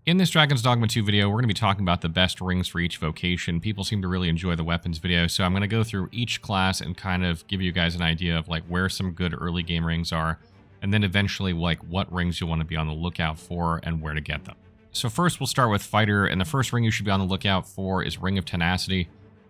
In this Dragon's Dogma 2 video, we're going to be talking about the best rings for each vocation. People seem to really enjoy the weapons video, so I'm going to go through each class and kind of give you guys an idea of like where some good early game rings are, and then eventually like what rings you want to be on the lookout for and where to get them. So first we'll start with Fighter, and the first ring you should be on the lookout for is Ring of Tenacity.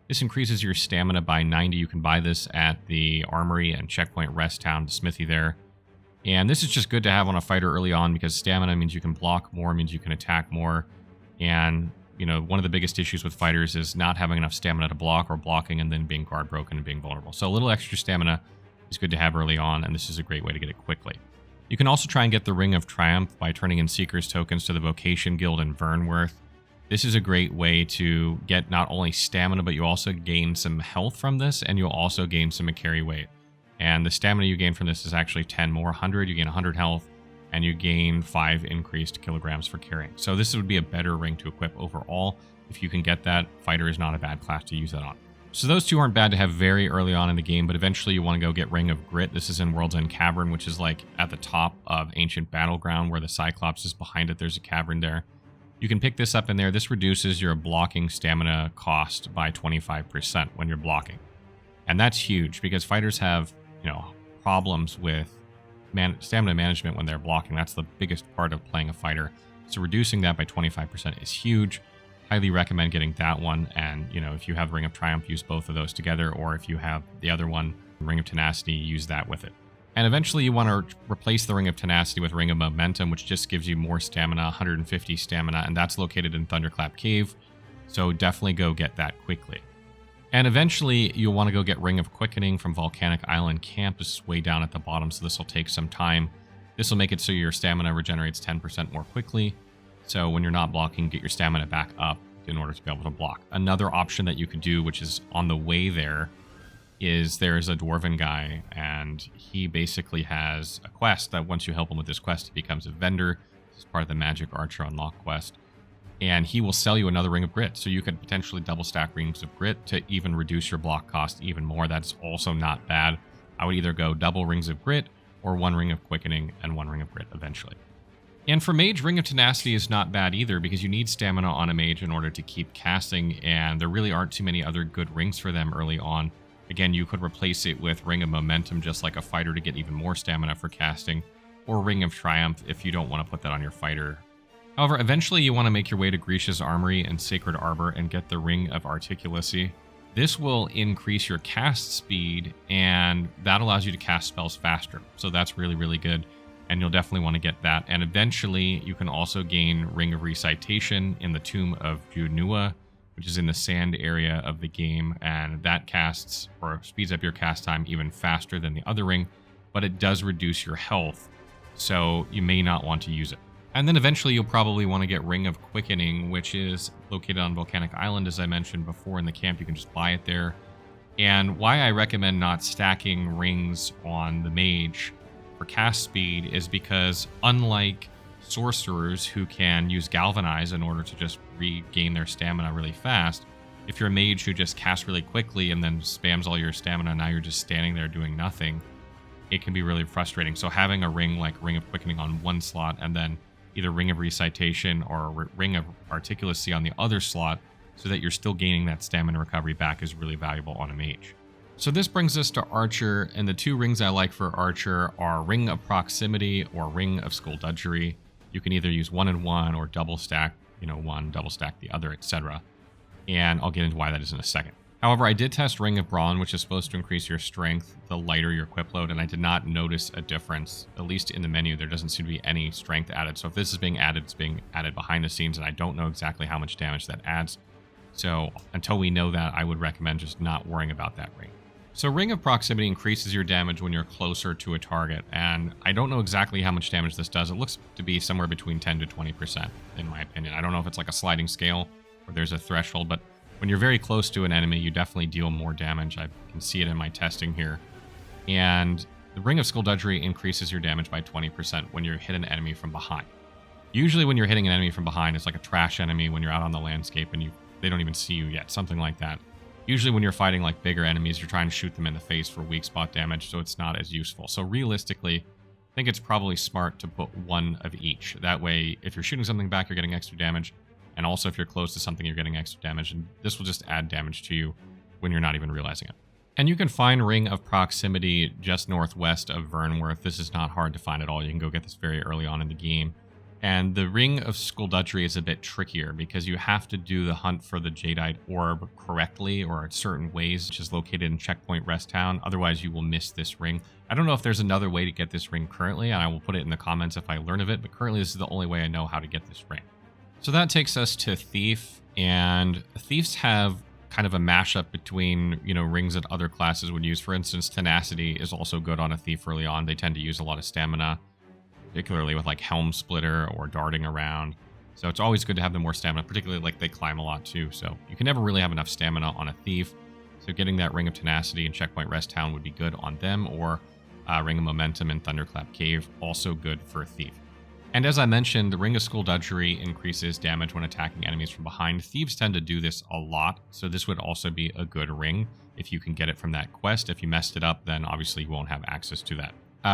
This increases your stamina by 90. You can buy this at the Armory and Checkpoint Rest Town, the smithy there. And this is just good to have on a fighter early on because stamina means you can block more, means you can attack more. And, you know, one of the biggest issues with fighters is not having enough stamina to block or blocking and then being guard broken and being vulnerable. So a little extra stamina is good to have early on, and this is a great way to get it quickly. You can also try and get the Ring of Triumph by turning in Seeker's tokens to the Vocation Guild in Vernworth. This is a great way to get not only stamina, but you also gain some health from this, and you'll also gain some carry weight. And the stamina you gain from this is actually 10 more, 100, you gain 100 health, and you gain 5 increased kilograms for carrying. So this would be a better ring to equip overall. If you can get that, Fighter is not a bad class to use that on. So those two aren't bad to have very early on in the game, but eventually you want to go get Ring of Grit. This is in World's End Cavern, which is like at the top of Ancient Battleground where the Cyclops is behind it. There's a cavern there. You can pick this up in there. This reduces your blocking stamina cost by 25% when you're blocking. And that's huge because fighters have, you know, problems with stamina management when they're blocking. That's the biggest part of playing a fighter. So reducing that by 25% is huge. Highly recommend getting that one. And, you know, if you have Ring of Triumph, use both of those together. Or if you have the other one, Ring of Tenacity, use that with it. And eventually you want to replace the Ring of Tenacity with Ring of Momentum, which just gives you more stamina, 150 stamina, and that's located in Thunderclap Cave. So definitely go get that quickly. And eventually, you'll want to go get Ring of Quickening from Volcanic Island Camp. This is way down at the bottom, so this will take some time. This will make it so your stamina regenerates 10% more quickly. So when you're not blocking, get your stamina back up in order to be able to block. Another option that you could do, which is on the way there, is there's a Dwarven guy, and he basically has a quest that once you help him with this quest, he becomes a vendor. This is part of the Magic Archer Unlock quest. And he will sell you another Ring of Grit. So you could potentially double stack Rings of Grit to even reduce your block cost even more. That's also not bad. I would either go double Rings of Grit or 1 Ring of Quickening and 1 Ring of Grit eventually. And for Mage, Ring of Tenacity is not bad either because you need stamina on a Mage in order to keep casting, and there really aren't too many other good rings for them early on. Again, you could replace it with Ring of Momentum just like a fighter to get even more stamina for casting, or Ring of Triumph if you don't want to put that on your fighter. However, eventually you want to make your way to Grisha's Armory and Sacred Arbor and get the Ring of Articulacy. This will increase your cast speed, and that allows you to cast spells faster. So that's really, really good, and you'll definitely want to get that. And eventually you can also gain Ring of Recitation in the Tomb of Junua, which is in the sand area of the game, and that casts or speeds up your cast time even faster than the other ring, but it does reduce your health, so you may not want to use it. And then eventually you'll probably want to get Ring of Quickening, which is located on Volcanic Island, as I mentioned before in the camp. You can just buy it there. And why I recommend not stacking rings on the Mage for cast speed is because unlike Sorcerers who can use Galvanize in order to just regain their stamina really fast, if you're a Mage who just casts really quickly and then spams all your stamina, now you're just standing there doing nothing, it can be really frustrating. So having a ring like Ring of Quickening on one slot and then either Ring of Recitation or Ring of Articulacy on the other slot so that you're still gaining that stamina recovery back is really valuable on a Mage. So this brings us to Archer, and the 2 rings I like for Archer are Ring of Proximity or Ring of Skullduggery. You can either use 1 and 1 or double stack, you know, one, double stack the other, etc. And I'll get into why that is in a second. However, I did test Ring of Brawn, which is supposed to increase your strength the lighter your equip load, and I did not notice a difference. At least in the menu, there doesn't seem to be any strength added. So if this is being added, it's being added behind the scenes, and I don't know exactly how much damage that adds. So until we know that, I would recommend just not worrying about that ring. So Ring of Proximity increases your damage when you're closer to a target, and I don't know exactly how much damage this does. It looks to be somewhere between 10 to 20%, in my opinion. I don't know if it's like a sliding scale or there's a threshold, but when you're very close to an enemy, you definitely deal more damage. I can see it in my testing here. And the Ring of Skullduggery increases your damage by 20% when you hit an enemy from behind. Usually when you're hitting an enemy from behind, it's like a trash enemy when you're out on the landscape and they don't even see you yet, something like that. Usually when you're fighting like bigger enemies, you're trying to shoot them in the face for weak spot damage, so it's not as useful. So realistically, I think it's probably smart to put one of each. That way, if you're shooting something back, you're getting extra damage. And also, if you're close to something, you're getting extra damage. And this will just add damage to you when you're not even realizing it. And you can find Ring of Proximity just northwest of Vernworth. This is not hard to find at all. You can go get this very early on in the game. And the Ring of Skullduggery is a bit trickier because you have to do the hunt for the Jadeite Orb correctly or in certain ways, which is located in Checkpoint Rest Town. Otherwise, you will miss this ring. I don't know if there's another way to get this ring currently, and I will put it in the comments if I learn of it, but currently this is the only way I know how to get this ring. So that takes us to Thief, and Thieves have kind of a mashup between, rings that other classes would use. For instance, Tenacity is also good on a Thief early on. They tend to use a lot of stamina, particularly with like Helm Splitter or darting around. So it's always good to have them more stamina, particularly like they climb a lot too. So you can never really have enough stamina on a Thief. So getting that Ring of Tenacity and Checkpoint Rest Town would be good on them, or Ring of Momentum and Thunderclap Cave, also good for a Thief. And as I mentioned, the Ring of Skullduggery increases damage when attacking enemies from behind. Thieves tend to do this a lot, so this would also be a good ring if you can get it from that quest. If you messed it up, then obviously you won't have access to that.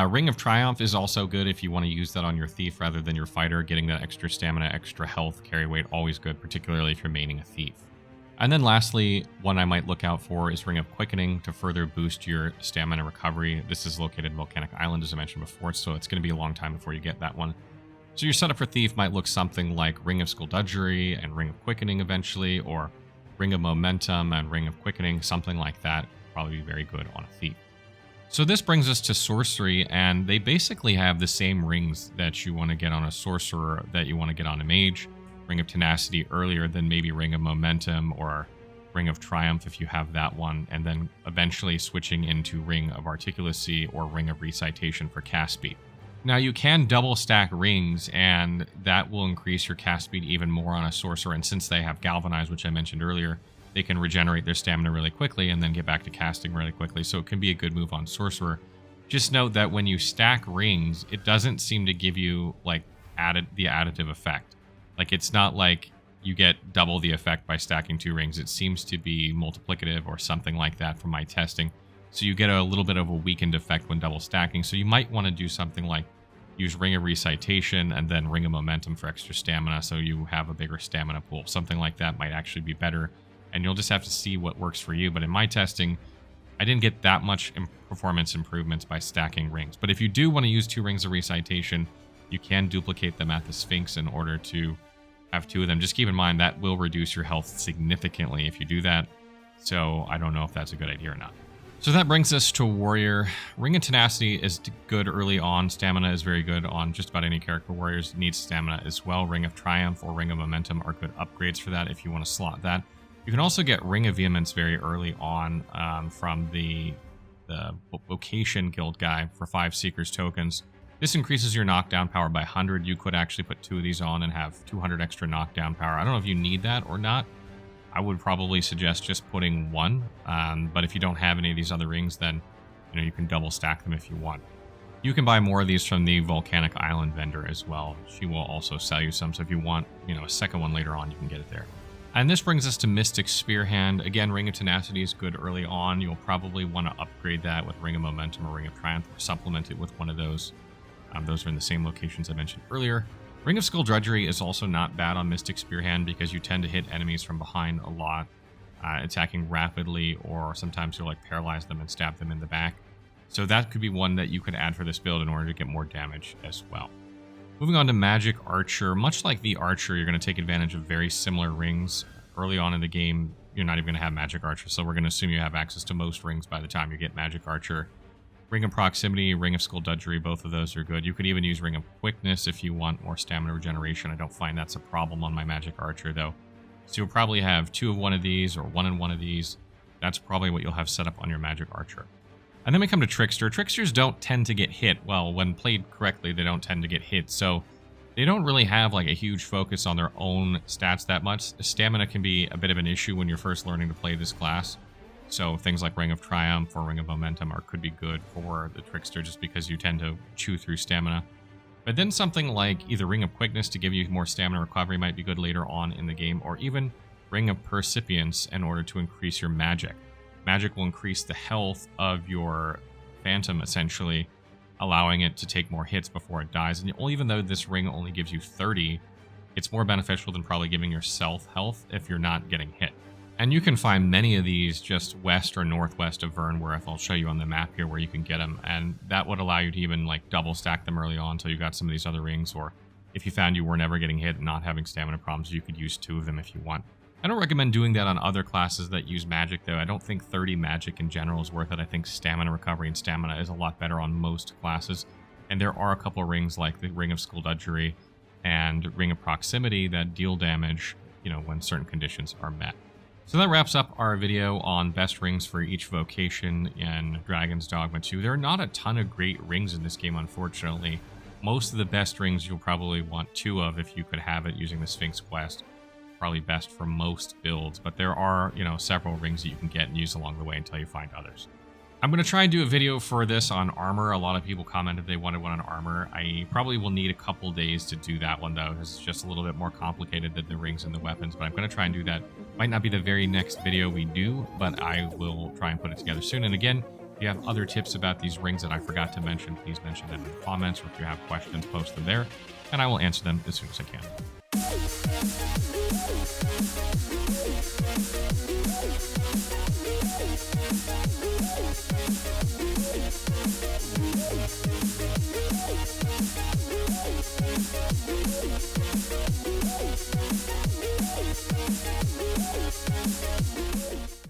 Ring of Triumph is also good if you want to use that on your Thief rather than your Fighter. Getting that extra stamina, extra health, carry weight, always good, particularly if you're maining a Thief. And then lastly, one I might look out for is Ring of Quickening to further boost your stamina recovery. This is located in Volcanic Island, as I mentioned before, so it's going to be a long time before you get that one. So your setup for Thief might look something like Ring of Skullduggery and Ring of Quickening eventually, or Ring of Momentum and Ring of Quickening, something like that. Probably be very good on a Thief. So this brings us to Sorcery, and they basically have the same rings that you want to get on a Sorcerer that you want to get on a Mage. Ring of Tenacity earlier than maybe Ring of Momentum or Ring of Triumph if you have that one, and then eventually switching into Ring of Articulacy or Ring of Recitation for cast speed. Now you can double stack rings, and that will increase your cast speed even more on a Sorcerer, and since they have Galvanize, which I mentioned earlier, they can regenerate their stamina really quickly and then get back to casting really quickly, so it can be a good move on Sorcerer. Just note that when you stack rings, it doesn't seem to give you like the additive effect. Like, it's not like you get double the effect by stacking 2 rings. It seems to be multiplicative or something like that from my testing. So you get a little bit of a weakened effect when double stacking. So you might want to do something like use Ring of Recitation and then Ring of Momentum for extra stamina, so you have a bigger stamina pool. Something like that might actually be better, and you'll just have to see what works for you. But in my testing, I didn't get that much performance improvements by stacking rings. But if you do want to use 2 Rings of Recitation, you can duplicate them at the Sphinx in order to have 2 of them. Just keep in mind that will reduce your health significantly if you do that. So I don't know if that's a good idea or not. So that brings us to Warrior. Ring of Tenacity is good early on. Stamina is very good on just about any character. Warriors need stamina as well. Ring of Triumph or Ring of Momentum are good upgrades for that if you want to slot that. You can also get Ring of Vehemence very early on from the Vocation Guild guy for 5 Seekers tokens. This increases your knockdown power by 100. You could actually put 2 of these on and have 200 extra knockdown power. I don't know if you need that or not. I would probably suggest just putting 1. But if you don't have any of these other rings, then you can double stack them if you want. You can buy more of these from the Volcanic Island vendor as well. She will also sell you some. So if you want, a second one later on, you can get it there. And this brings us to Mystic Spearhand. Again, Ring of Tenacity is good early on. You'll probably want to upgrade that with Ring of Momentum or Ring of Triumph, or supplement it with one of those. Those are in the same locations I mentioned earlier. Ring of Skullduggery is also not bad on Mystic Spearhand because you tend to hit enemies from behind a lot, attacking rapidly, or sometimes you'll paralyze them and stab them in the back. So that could be one that you could add for this build in order to get more damage as well. Moving on to Magic Archer. Much like the Archer, you're going to take advantage of very similar rings. Early on in the game, you're not even going to have Magic Archer, so we're going to assume you have access to most rings by the time you get Magic Archer. Ring of Proximity, Ring of Skullduggery, both of those are good. You could even use Ring of Quickness if you want more stamina regeneration. I don't find that's a problem on my Magic Archer, though. So you'll probably have 2 of one of these or 1 in one of these. That's probably what you'll have set up on your Magic Archer. And then we come to Trickster. Tricksters don't tend to get hit. Well, when played correctly, they don't tend to get hit. So they don't really have a huge focus on their own stats that much. Stamina can be a bit of an issue when you're first learning to play this class. So things like Ring of Triumph or Ring of Momentum could be good for the Trickster just because you tend to chew through stamina. But then something like either Ring of Quickness to give you more stamina recovery might be good later on in the game, or even Ring of Percipience in order to increase your Magick. Magick will increase the health of your Phantom, essentially, allowing it to take more hits before it dies. And even though this ring only gives you 30, it's more beneficial than probably giving yourself health if you're not getting hit. And you can find many of these just west or northwest of Vernworth. I'll show you on the map here where you can get them, and that would allow you to even like double stack them early on until you got some of these other rings, or if you found you were never getting hit and not having stamina problems, you could use 2 of them if you want. I don't recommend doing that on other classes that use magic, though. I don't think 30 magic in general is worth it. I think stamina recovery and stamina is a lot better on most classes. And there are a couple of rings like the Ring of Skullduggery and Ring of Proximity that deal damage, you know, when certain conditions are met. So that wraps up our video on best rings for each vocation in Dragon's Dogma 2. There are not a ton of great rings in this game, unfortunately. Most of the best rings you'll probably want 2 of if you could have it using the Sphinx quest. Probably best for most builds, but there are, you know, several rings that you can get and use along the way until you find others. I'm going to try and do a video for this on armor. A lot of people commented they wanted one on armor. I probably will need a couple days to do that one, though. It's just a little bit more complicated than the rings and the weapons, but I'm going to try and do that. Might not be the very next video we do, but I will try and put it together soon. And again, if you have other tips about these rings that I forgot to mention, please mention them in the comments, or if you have questions, post them there, and I will answer them as soon as I can.